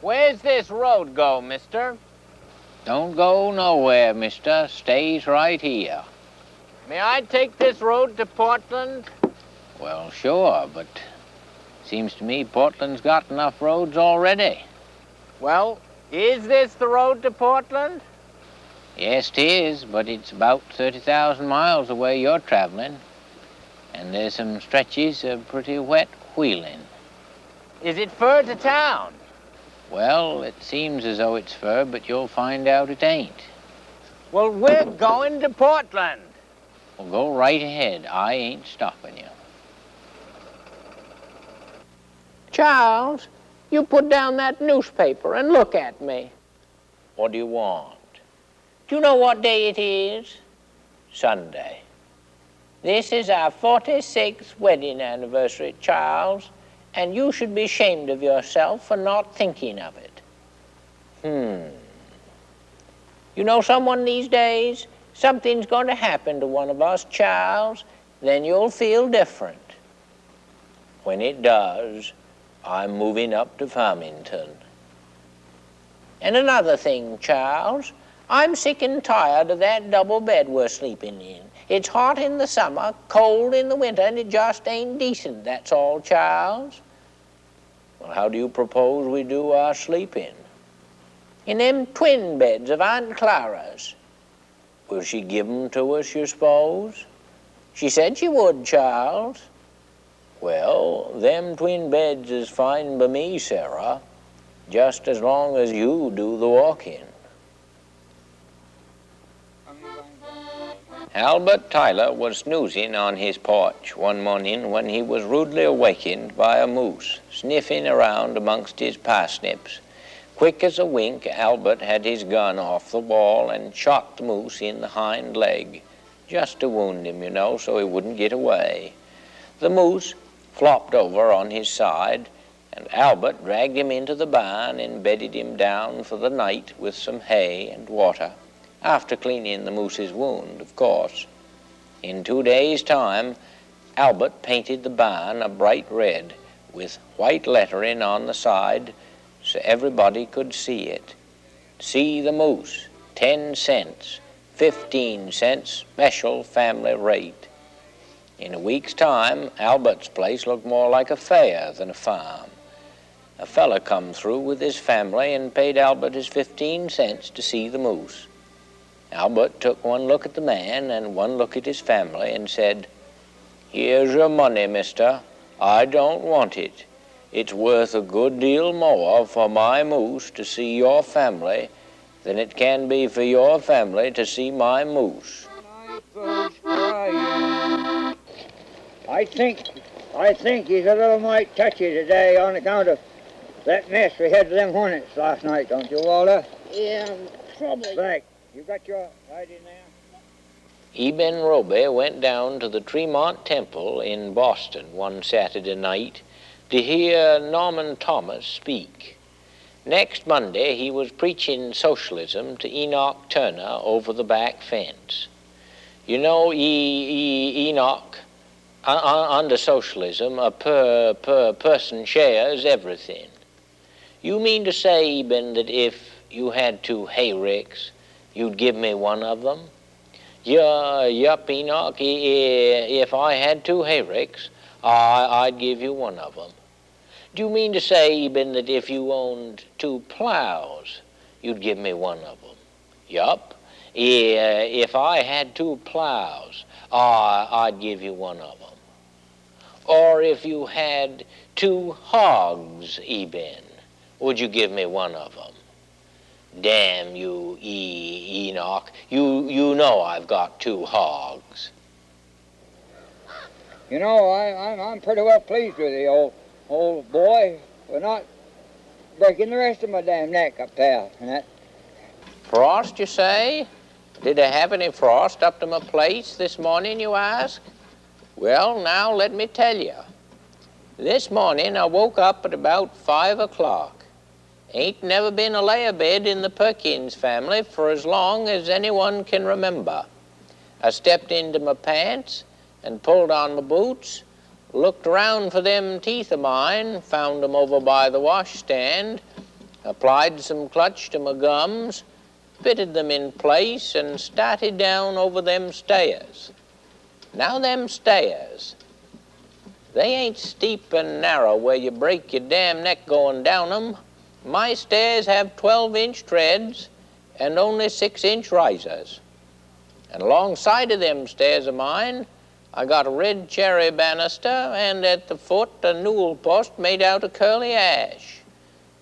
Where's this road go, mister? Don't go nowhere, mister. Stays right here. May I take this road to Portland? Well, sure, but seems to me Portland's got enough roads already. Well, is this the road to Portland? Yes, 'tis, but it's about 30,000 miles away you're traveling. And there's some stretches of pretty wet wheeling. Is it fur to town? Well, it seems as though it's fur, but you'll find out it ain't. Well, we're going to Portland. Well, go right ahead. I ain't stopping you. Charles, you put down that newspaper and look at me. What do you want? Do you know what day it is? Sunday. This is our 46th wedding anniversary, Charles, and you should be ashamed of yourself for not thinking of it. You know, someone these days, something's going to happen to one of us, Charles, then you'll feel different. When it does, I'm moving up to Farmington. And another thing, Charles, I'm sick and tired of that double bed we're sleeping in. It's hot in the summer, cold in the winter, and it just ain't decent, that's all, Charles. Well, how do you propose we do our sleeping? In them twin beds of Aunt Clara's. Will she give 'em to us, you suppose? She said she would, Charles. Well, them twin beds is fine by me, Sarah, just as long as you do the walking. Albert Tyler was snoozing on his porch one morning when he was rudely awakened by a moose sniffing around amongst his parsnips. Quick as a wink, Albert had his gun off the wall and shot the moose in the hind leg, just to wound him, you know, so he wouldn't get away. The moose flopped over on his side, and Albert dragged him into the barn and bedded him down for the night with some hay and water, after cleaning the moose's wound, of course. In 2 days' time, Albert painted the barn a bright red with white lettering on the side so everybody could see it. See the moose, 10 cents, 15 cents special family rate. In a week's time, Albert's place looked more like a fair than a farm. A fella come through with his family and paid Albert his 15 cents to see the moose. Albert took one look at the man and one look at his family and said, "Here's your money, mister. I don't want it. It's worth a good deal more for my moose to see your family than it can be for your family to see my moose." I think he's a little mite touchy today on account of that mess we had with them hornets last night, don't you, Walter? Yeah, probably. Right. You got your right in there? Eben Roby went down to the Tremont Temple in Boston one Saturday night to hear Norman Thomas speak. Next Monday, he was preaching socialism to Enoch Turner over the back fence. You know, Enoch, under socialism, a per person shares everything. You mean to say, Eben, that if you had 2 hayricks, you'd give me one of them? Yup, Enoch, if I had 2 hayricks, I'd give you one of them. Do you mean to say, Eben, that if you owned 2 plows, you'd give me one of them? Yup. If I had 2 plows, I'd give you one of them. Or if you had 2 hogs, Eben, would you give me one of them? Damn you, Enoch. You know I've got 2 hogs. You know, I'm pretty well pleased with you, old boy. We're not breaking the rest of my damn neck up there and that. Frost, you say? Did I have any frost up to my place this morning, you ask? Well, now let me tell you. This morning I woke up at about 5 o'clock. Ain't never been a lay-a-bed in the Perkins family for as long as anyone can remember. I stepped into my pants and pulled on my boots, looked around for them teeth of mine, found 'em over by the washstand. applied some clutch to my gums, fitted them in place, and started down over them stairs. Now them stairs, they ain't steep and narrow where you break your damn neck going down them. My stairs have 12-inch treads and only 6-inch risers. And alongside of them stairs of mine, I got a red cherry banister, and at the foot a newel post made out of curly ash.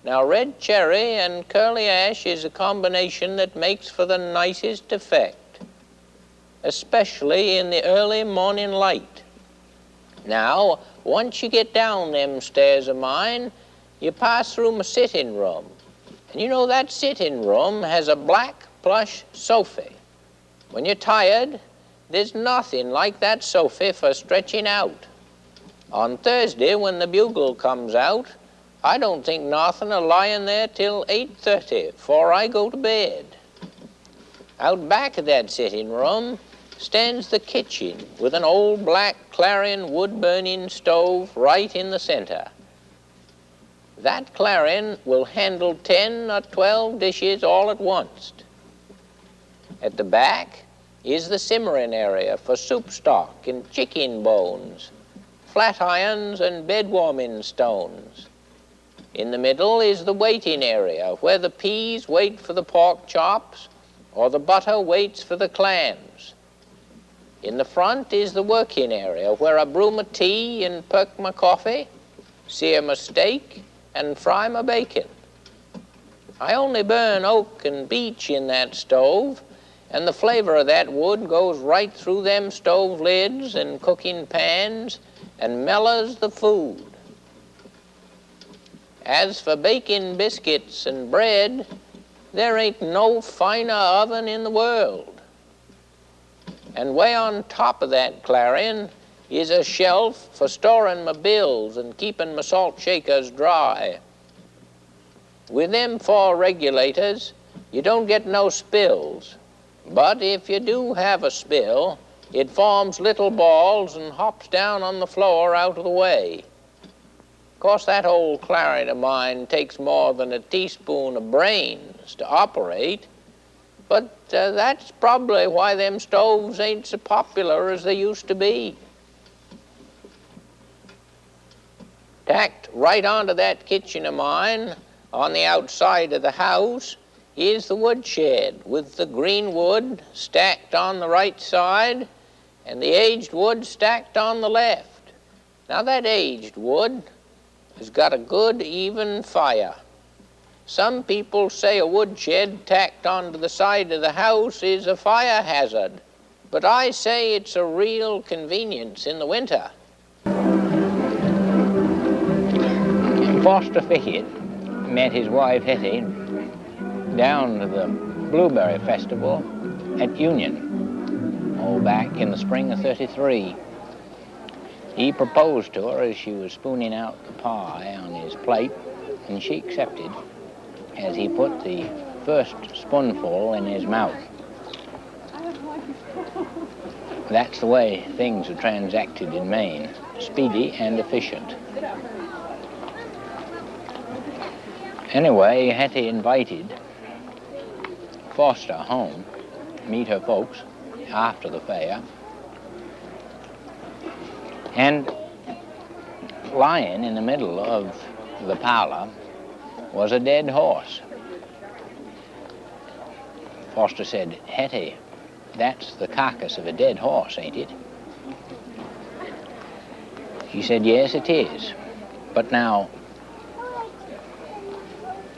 Now, red cherry and curly ash is a combination that makes for the nicest effect, especially in the early morning light. Now, once you get down them stairs of mine, you pass through my sitting room. And you know that sitting room has a black plush sofa. When you're tired, there's nothing like that sofa for stretching out. On Thursday, when the bugle comes out, I don't think nothing of lying there till 8:30 before I go to bed. Out back of that sitting room stands the kitchen with an old black clarion wood-burning stove right in the center. That clarion will handle 10 or 12 dishes all at once. At the back is the simmering area for soup stock and chicken bones, flat irons and bed warming stones. In the middle is the waiting area where the peas wait for the pork chops or the butter waits for the clams. In the front is the working area where I brew my tea and perk my coffee, sear my steak, and fry my bacon. I only burn oak and beech in that stove, and the flavor of that wood goes right through them stove lids and cooking pans and mellows the food. As for baking biscuits and bread, there ain't no finer oven in the world. And way on top of that clarion is a shelf for storing my bills and keeping my salt shakers dry. With them 4 regulators, you don't get no spills. But if you do have a spill, it forms little balls and hops down on the floor out of the way. Of course, that old clarion of mine takes more than a teaspoon of brains to operate, but that's probably why them stoves ain't so popular as they used to be. Tacked right onto that kitchen of mine, on the outside of the house, is the woodshed with the green wood stacked on the right side and the aged wood stacked on the left. Now, that aged wood has got a good, even fire. Some people say a woodshed tacked onto the side of the house is a fire hazard, but I say it's a real convenience in the winter. Foster Fickett met his wife Hetty down to the Blueberry Festival at Union, back in the spring of '33. He proposed to her as she was spooning out the pie on his plate, and she accepted as he put the first spoonful in his mouth. That's the way things are transacted in Maine, speedy and efficient. Anyway, Hetty invited Foster home, meet her folks after the fair, and lying in the middle of the parlor was a dead horse. Foster said, "Hetty, that's the carcass of a dead horse, ain't it?" She said, "Yes, it is. But now,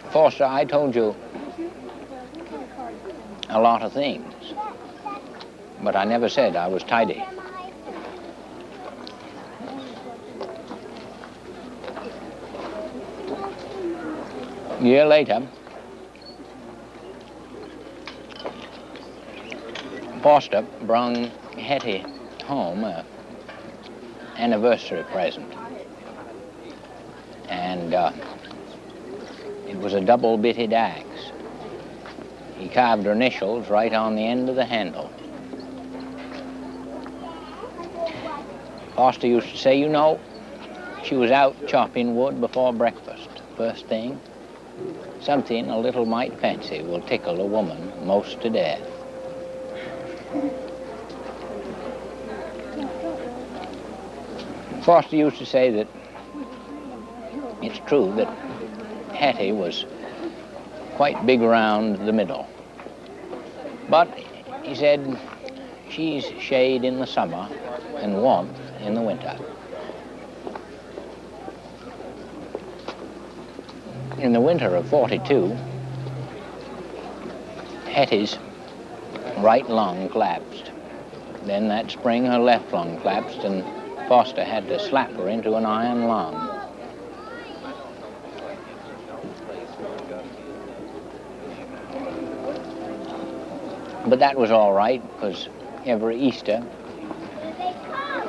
Foster, I told you a lot of things, but I never said I was tidy." A year later, Foster brung Hetty home an anniversary present, and it was a double-bitted axe. He carved her initials right on the end of the handle. Foster used to say, you know, she was out chopping wood before breakfast, first thing. Something a little mite fancy will tickle a woman most to death. Foster used to say that it's true that Hattie was quite big around the middle. But he said she's shade in the summer and warmth in the winter. In the winter of '42, Hattie's right lung collapsed. Then that spring her left lung collapsed and Foster had to slap her into an iron lung. But that was all right, because every Easter,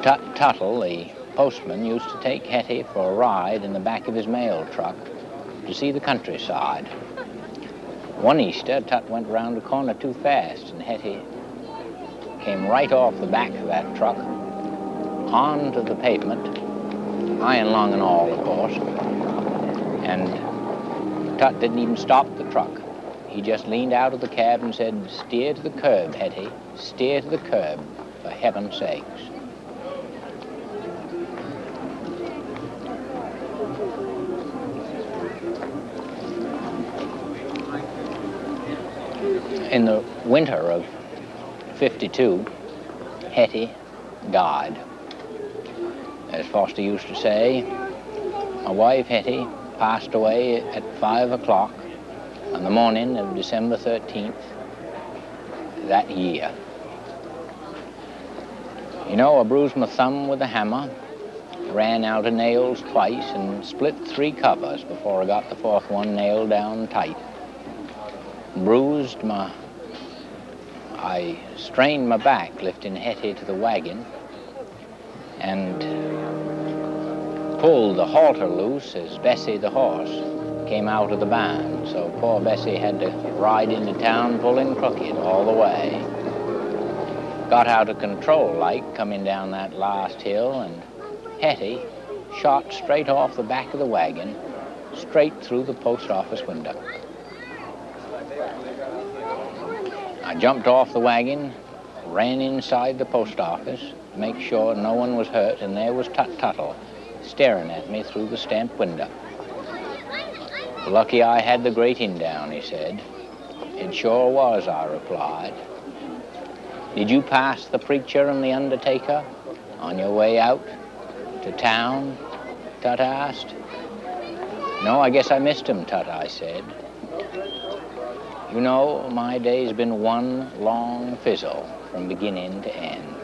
Tuttle, the postman, used to take Hetty for a ride in the back of his mail truck to see the countryside. One Easter, Tut went round the corner too fast, and Hetty came right off the back of that truck onto the pavement, iron lung and all, of course, and Tut didn't even stop the truck. He just leaned out of the cab and said, "Steer to the curb, Hetty, steer to the curb, for heaven's sakes." In the winter of '52, Hetty died. As Foster used to say, my wife Hetty passed away at 5 o'clock on the morning of December 13th that year. You know, I bruised my thumb with a hammer, ran out of nails twice, and split 3 covers before I got the 4th one nailed down tight. I strained my back lifting Hetty to the wagon and pulled the halter loose as Bessie the horse came out of the barn, so poor Bessie had to ride into town pulling crooked all the way. Got out of control like coming down that last hill, and Hetty shot straight off the back of the wagon, straight through the post office window. I jumped off the wagon, ran inside the post office to make sure no one was hurt, and there was Tuttle staring at me through the stamped window. "Lucky I had the grating down," he said. "It sure was," I replied. "Did you pass the preacher and the undertaker on your way out to town?" Tut asked. "No, I guess I missed him, Tut," I said. "You know, my day's been one long fizzle from beginning to end."